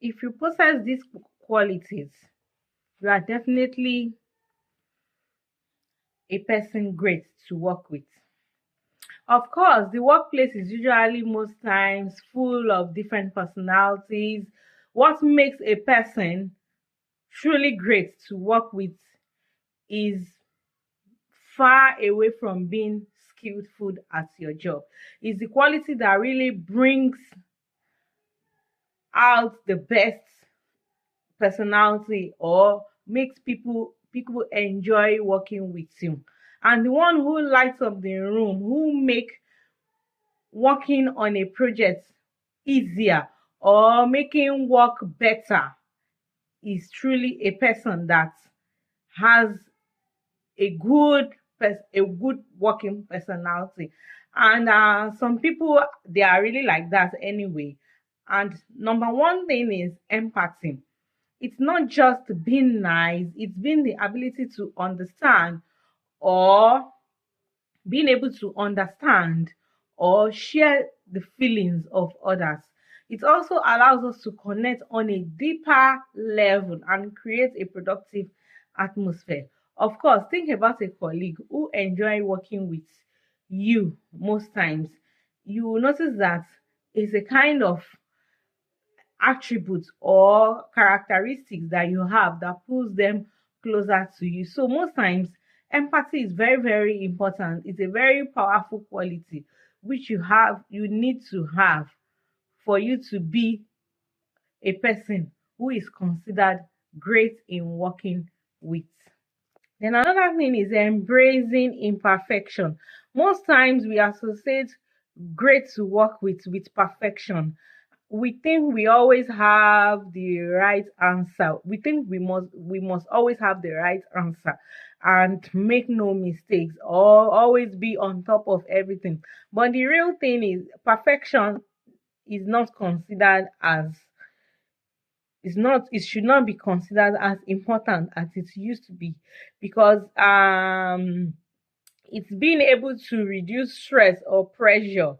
If you possess these qualities, you are definitely a person great to work with. Of course, the workplace is usually most times full of different personalities. What makes a person truly great to work with is far away from being skillful at your job. It's the quality that really brings out the best personality or makes people enjoy working with you. And the one who lights up the room, who make working on a project easier or making work better, is truly a person that has a good working personality. And some people, they are really like that anyway. And number one thing is empathy. It's not just being nice, it's being the ability to understand or being able to understand or share the feelings of others. It also allows us to connect on a deeper level and create a productive atmosphere. Of course, think about a colleague who enjoy working with you most times. You will notice that it's a kind of attributes or characteristics that you have that pulls them closer to you. So most times empathy is very, very important. It's a very powerful quality which you need to have for you to be a person who is considered great in working with. Then another thing is embracing imperfection. Most times we associate great to work with perfection. We think we always have the right answer. We think we must always have the right answer and make no mistakes or always be on top of everything. But the real thing is perfection is not considered as it should not be considered as important as it used to be, because it's being able to reduce stress or pressure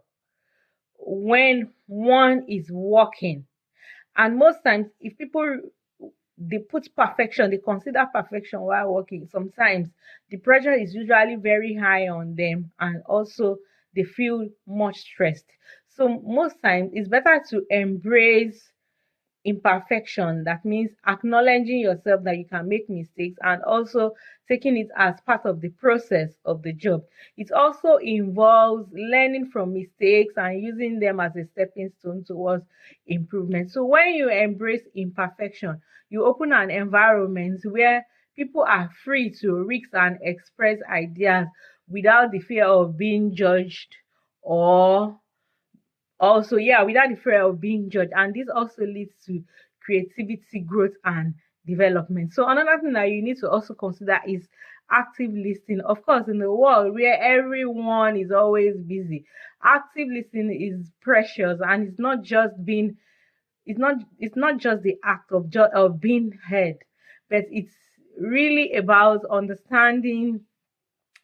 when one is working. And most times, if people they put perfection, they consider perfection while working, sometimes the pressure is usually very high on them and also they feel much stressed. So most times it's better to embrace imperfection. That means acknowledging yourself that you can make mistakes and also taking it as part of the process of the job. It also involves learning from mistakes and using them as a stepping stone towards improvement. So when you embrace imperfection, you open an environment where people are free to risk and express ideas without the fear of being judged or also, yeah, without the fear of being judged. And this also leads to creativity, growth, and development. So another thing that you need to also consider is active listening. Of course, in the world where everyone is always busy, active listening is precious, and it's not just the act of being heard, but it's really about understanding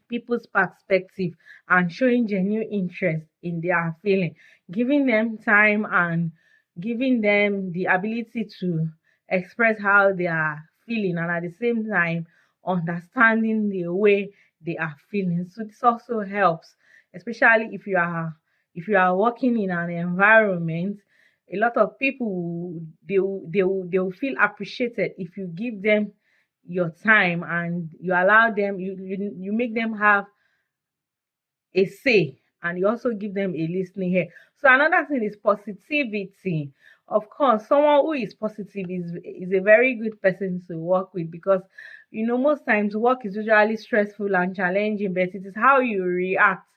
people's perspective and showing genuine interest in their feeling, giving them time and giving them the ability to express how they are feeling, and at the same time understanding the way they are feeling. So this also helps, especially if you are working in an environment. A lot of people, they will feel appreciated if you give them your time and you allow them, you make them have a say, and you also give them a listening ear. So another thing is positivity. Of course, someone who is positive is a very good person to work with, because most times work is usually stressful and challenging, but it is how you react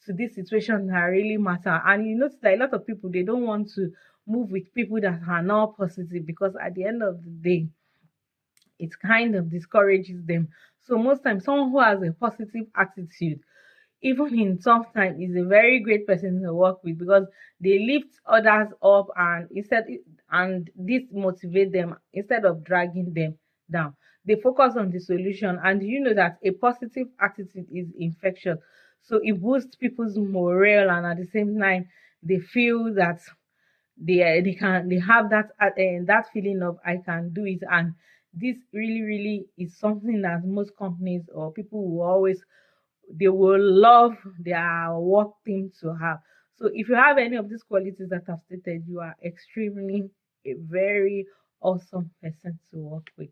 to this situation that really matter. And you notice that a lot of people, they don't want to move with people that are not positive, because at the end of the day it kind of discourages them. So most times someone who has a positive attitude, even in tough time, is a very great person to work with, because they lift others up and this motivate them instead of dragging them down. They focus on the solution, and you know that a positive attitude is infectious. So it boosts people's morale, and at the same time they feel that they have that feeling of I can do it. And this really is something that most companies or people will always, they will love their work team to have. So if you have any of these qualities that I've stated, you are extremely a very awesome person to work with.